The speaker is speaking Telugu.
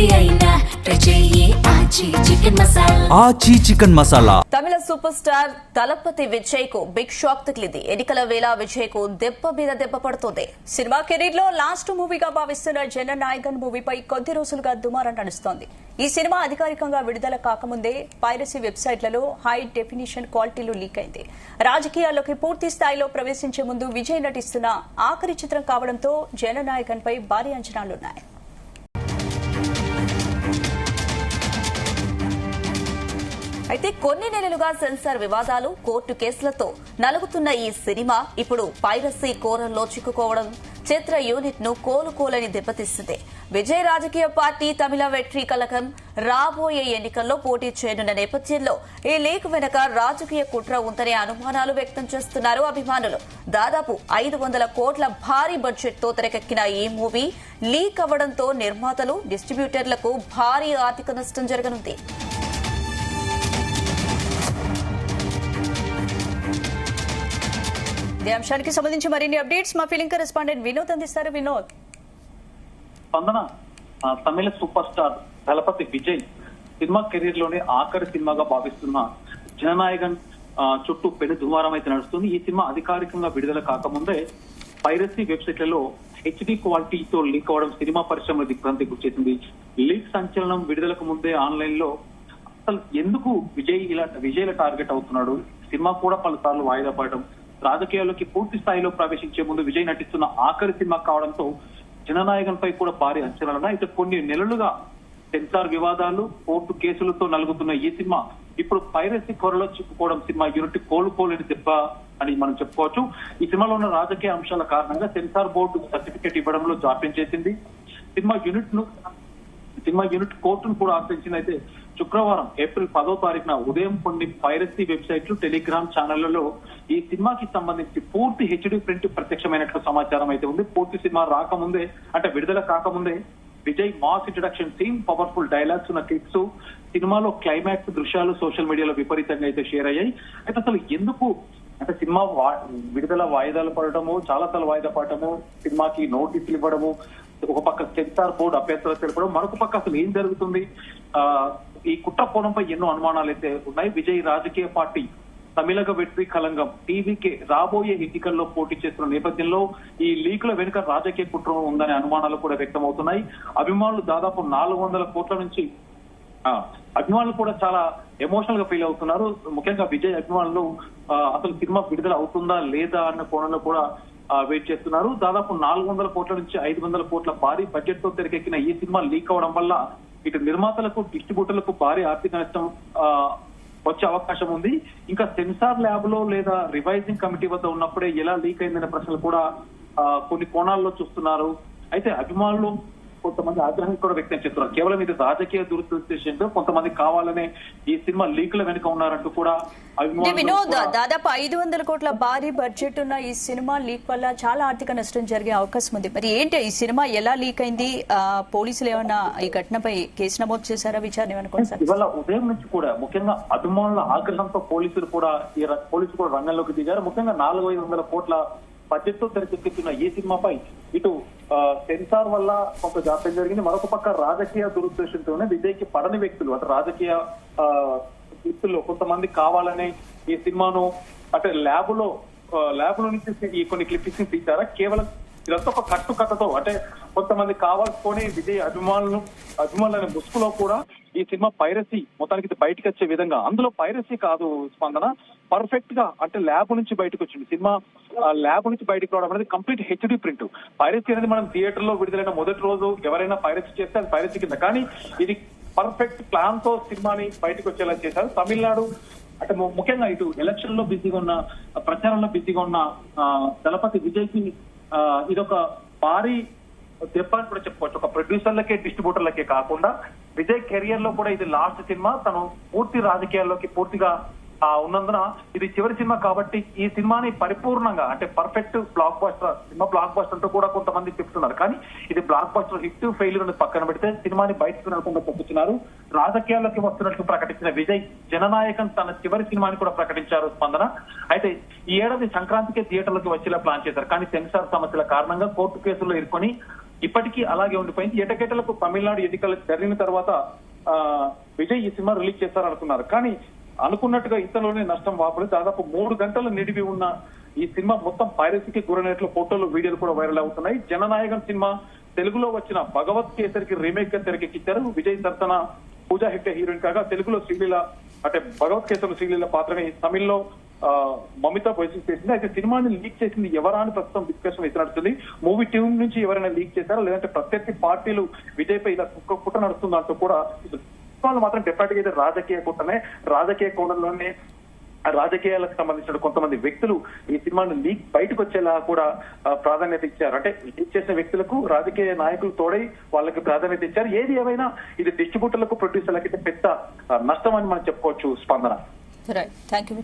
ఏది అయినా ట్రై చెయ్యి ఆచి చికెన్ మసాలా. ఆచి చికెన్ మసాలా. తమిళ సూపర్ స్టార్ తలపతి విజయ్ కు బిగ్ షాక్ తగిలింది. ఎన్నికల వేళ విజయ్ కు దెబ్బ మీద దెబ్బ పడుతోంది. సినిమా కెరీర్ లో లాస్ట్ మూవీగా భావిస్తున్న జననాయకన్ మూవీపై కొద్ది రోజులుగా దుమారం నడుస్తోంది. ఈ సినిమా అధికారికంగా విడుదల కాకముందే పైరసీ వెబ్సైట్లలో హై డెఫినిషన్ క్వాలిటీలో లీక్ అయింది. రాజకీయాల్లోకి పూర్తి స్థాయిలో ప్రవేశించే ముందు విజయ్ నటిస్తున్న ఆఖరి చిత్రం కావడంతో జననాయకన్ పై భారీ అంచనాలున్నాయి. అయితే కొన్ని నెలలుగా సెన్సార్ వివాదాలు, కోర్టు కేసులతో నలుగుతున్న ఈ సినిమా ఇప్పుడు పైరసీ కోరల్లో చిక్కుకోవడం చిత్ర యూనిట్ ను కోలుకోలని దెబ్బతీస్తుంది. విజయ్ రాజకీయ పార్టీ తమిళ వెట్రి కళగం రాబోయే ఎన్నికల్లో పోటీ చేయనున్న నేపథ్యంలో ఈ లీక్ వెనుక రాజకీయ కుట్ర ఉందనే అనుమానాలు వ్యక్తం చేస్తున్నారు అభిమానులు. దాదాపు 500 కోట్ల భారీ బడ్జెట్ తో తెరకెక్కిన ఈ మూవీ లీక్ అవ్వడంతో నిర్మాతలు, డిస్ట్రిబ్యూటర్లకు భారీ ఆర్థిక నష్టం జరగనుంది. ఈ అంశానికి సంబంధించి మరిన్ని అప్డేట్స్ మా ఫిలిం కరెస్పాండెంట్ వినోద్ అందిస్తారు. వినోద్. స్పందన, తమిళ సూపర్ స్టార్ దళపతి విజయ్ సినిమా కెరీర్ లోనే ఆఖరి సినిమాగా భావిస్తున్న జననాయకన్ చుట్టూ పెను దుమారం అయితే నడుస్తుంది. ఈ సినిమా అధికారికంగా విడుదల కాకముందే పైరసీ వెబ్సైట్లలో హెచ్డి క్వాలిటీతో లీక్ అవడం సినిమా పరిశ్రమ దిగ్భ్రాంతి గుర్చేసింది. లీక్ సంచలనం విడుదలకు ముందే ఆన్లైన్ లో అసలు ఎందుకు విజయ్ టార్గెట్ అవుతున్నాడు, సినిమా కూడా పలుసార్లు వాయిదా పడడం, రాజకీయాల్లోకి పూర్తి స్థాయిలో ప్రవేశించే ముందు విజయ్ నటిస్తున్న ఆఖరి సినిమా కావడంతో జననాయకన్ పై కూడా భారీ అంచనాలున్నాయి. అయితే కొన్ని నెలలుగా సెన్సార్ వివాదాలు, కోర్టు కేసులతో నలుగుతున్న ఈ సినిమా ఇప్పుడు పైరసీ కొరలో చిక్కుకోవడం సినిమా యూనిట్ కోలుకోలేని దెబ్బ అని మనం చెప్పుకోవచ్చు. ఈ సినిమాలో ఉన్న రాజకీయ అంశాల కారణంగా సెన్సార్ బోర్డు సర్టిఫికేట్ ఇవ్వడంలో జాప్యం చేసింది. సినిమా యూనిట్ కోర్టును కూడా ఆశ్రయించింది. అయితే శుక్రవారం ఏప్రిల్ 10వ తారీఖున ఉదయం కొన్ని పైరసీ వెబ్సైట్లు, టెలిగ్రామ్ ఛానళ్లలో ఈ సినిమాకి సంబంధించి పూర్తి హెచ్డి ప్రింట్ ప్రత్యక్షమైనట్లు సమాచారం అయితే ఉంది. పూర్తి సినిమా రాకముందే, అంటే విడుదల కాకముందే Vijay mass introduction theme, powerful dialogues ఉన్న క్లిప్స్, సినిమాలో క్లైమాక్స్ దృశ్యాలు సోషల్ మీడియాలో విపరీతంగా అయితే షేర్ అయ్యాయి. అయితే అసలు ఎందుకు అంటే సినిమా విడుదల వాయిదాలు పడటము, చాలా సార్లు వాయిదా పడటము, సినిమాకి నోటీసులు ఇవ్వడము, ఒక పక్క సెన్సార్ బోర్డు అభ్యంతరాలు తెలపడం, మరొక పక్క అసలు ఏం జరుగుతుంది, ఈ కుట్ర కోణంపై ఎన్నో అనుమానాలు అయితే ఉన్నాయి. విజయ్ రాజకీయ పార్టీ తమిళగ వెట్రి కళంగం టీవీకే రాబోయే ఎన్నికల్లో పోటీ చేస్తున్న నేపథ్యంలో ఈ లీకుల వెనుక రాజకీయ కుట్ర ఉందనే అనుమానాలు కూడా వ్యక్తం అవుతున్నాయి. అభిమానులు దాదాపు 400 కోట్ల నుంచి అభిమానులు కూడా చాలా ఎమోషనల్ గా ఫీల్ అవుతున్నారు. ముఖ్యంగా విజయ్ అభిమానులు అసలు సినిమా విడుదల అవుతుందా లేదా అన్న కోణంలో కూడా వెయిట్ చేస్తున్నారు. దాదాపు 400 కోట్ల నుంచి 500 కోట్ల భారీ బడ్జెట్ తో తెరకెక్కిన ఈ సినిమా లీక్ అవడం వల్ల ఇటు నిర్మాతలకు, డిస్ట్రిబ్యూటర్లకు భారీ ఆర్థిక నష్టం వచ్చే అవకాశం ఉంది. ఇంకా సెన్సార్ ల్యాబ్ లో లేదా రివైజింగ్ కమిటీ వద్ద ఉన్నప్పుడే ఎలా లీక్ అయిందనే ప్రశ్నలు కూడా కొన్ని కోణాల్లో చూస్తున్నారు. అయితే అభిమానులు కొంతమంది ఆగ్రహం కూడా వ్యక్తం చేస్తున్నారు. కేవలం ఇది రాజకీయ దురుద్దేశంతో కొంతమంది కావాలనే ఈ సినిమా లీకుల వెనుక ఉన్నారంటూ కూడా వినోద్. దాదాపు 500 కోట్ల భారీ బడ్జెట్ ఉన్న ఈ సినిమా లీక్ వల్ల చాలా ఆర్థిక నష్టం జరిగే అవకాశం ఉంది. మరి ఏంటి ఈ సినిమా ఎలా లీక్ అయింది? పోలీసులు ఏమన్నా ఈ ఘటనపై కేసు నమోదు చేశారా? విచారణ ఏమన్నా కొనసాగుతుందా? ఇవాళ ఉదయం నుంచి కూడా ముఖ్యంగా అభిమానుల ఆగ్రహంతో పోలీసులు కూడా రంగంలోకి దిగారు. ముఖ్యంగా 400-500 కోట్ల బడ్జెట్ తో తెరకెక్కుతున్న ఈ సినిమాపై ఇటు సెన్సార్ వల్ల కొంత జాప్యం జరిగింది, మరొక పక్క రాజకీయ దురుద్దేశంతోనే విజయ్కి పడని వ్యక్తులు, అంటే రాజకీయ వ్యక్తుల్లో కొంతమంది కావాలనే ఈ సినిమాను అంటే ల్యాబ్ లో నుంచి ఈ కొన్ని క్లిప్పింగ్స్ తీశారా, కేవలం ఇదంతా ఒక కట్టుకథతో అంటే కొంతమంది కావాల్సుకొని విజయ్ అభిమానులనే ముసుగులో కూడా ఈ సినిమా పైరసీ మొత్తానికి బయటకు వచ్చే విధంగా, అందులో పైరసీ కాదు స్పందన, పర్ఫెక్ట్ గా అంటే ల్యాబ్ నుంచి బయటకు వచ్చింది సినిమా. ల్యాబ్ నుంచి బయటకు రావడం అనేది కంప్లీట్ హెచ్డి ప్రింట్. పైరసీ అనేది మనం థియేటర్ లో విడుదలైన మొదటి రోజు ఎవరైనా పైరసీ చేస్తే అది పైరసీ కింద, కానీ ఇది పర్ఫెక్ట్ ప్లాన్ తో సినిమాని బయటకు వచ్చేలా చేశారు. తమిళనాడు అంటే ముఖ్యంగా ఇటు ఎలక్షన్ లో బిజీగా ఉన్న, ప్రచారంలో బిజీగా ఉన్న దళపతి విజయ్ కి ఇదొక భారీ దెబ్బ అని కూడా చెప్పుకోవచ్చు. ఒక ప్రొడ్యూసర్లకే, డిస్ట్రిబ్యూటర్లకే కాకుండా విజయ్ కెరియర్ లో కూడా ఇది లాస్ట్ సినిమా. తను పూర్తి రాజకీయాల్లోకి పూర్తిగా ఉన్నందున ఇది చివరి సినిమా కాబట్టి ఈ సినిమాని పరిపూర్ణంగా అంటే perfect block buster cinema, block buster అంటూ కూడా కొంతమంది చెప్తున్నారు. కానీ ఇది బ్లాక్ బస్టర్ హిట్ ఫెయిల్యూర్ అని పక్కన పెడితే సినిమాని బయటకు రాకుండా చెప్తున్నారు. రాజకీయాల్లోకి వస్తున్నట్లు ప్రకటించిన విజయ్ జననాయకన్ తన చివరి సినిమాని కూడా ప్రకటించారు స్పందన. అయితే ఈ ఏడాది సంక్రాంతికే థియేటర్లకు వచ్చేలా ప్లాన్ చేశారు. కానీ సెన్సార్ సమస్యల కారణంగా కోర్టు కేసుల్లో ఇరుకొని ఇప్పటికీ అలాగే ఉండిపోయింది. ఎటకెటలకు తమిళనాడు ఎన్నికలు జరిగిన తర్వాత విజయ్ ఈ సినిమా రిలీజ్ చేస్తారనుకున్నారు. కానీ అనుకున్నట్టుగా ఇంతలోనే నష్టం వాపలేదు. దాదాపు 3 గంటలు నిడివి ఉన్న ఈ సినిమా మొత్తం పైరసీకి గురైనట్లు ఫోటోలు, వీడియోలు కూడా వైరల్ అవుతున్నాయి. జననాయకన్ సినిమా తెలుగులో వచ్చిన భగవత్ కేసరికి రీమేక్ గా తెరకెక్కించారు. విజయ్ సరసన పూజా హెగ్డే హీరోయిన్ కాగా తెలుగులో శ్రీలీల అంటే భగవత్ కేసరి శ్రీలీల పాత్రని తమిళ్లో మమిత వయసు చేసింది. అయితే సినిమాని లీక్ చేసింది ఎవరా అని ప్రస్తుతం డిస్కషన్ అయితే నడుస్తుంది. మూవీ టీం నుంచి ఎవరైనా లీక్ చేశారా, లేదంటే ప్రత్యర్థి పార్టీలు విజయ్ పై ఇలా కుట్ర నడుస్తుందంటూ కూడా వాళ్ళు మాత్రం డెఫినెట్ గా రాజకీయ కుట్రనే. రాజకీయ కోణంలోనే రాజకీయాలకు సంబంధించిన కొంతమంది వ్యక్తులు ఈ సినిమాను లీక్ బయటకు వచ్చేలా కూడా ప్రాధాన్యత ఇచ్చారు. అంటే లీక్ చేసిన వ్యక్తులకు రాజకీయ నాయకులు తోడై వాళ్ళకి ప్రాధాన్యత ఇచ్చారు. ఏది ఏమైనా ఇది డిస్ట్రిబ్యూటర్లకు, ప్రొడ్యూసర్లకి పెద్ద నష్టం అని మనం చెప్పుకోవచ్చు. స్పందన. Thank you.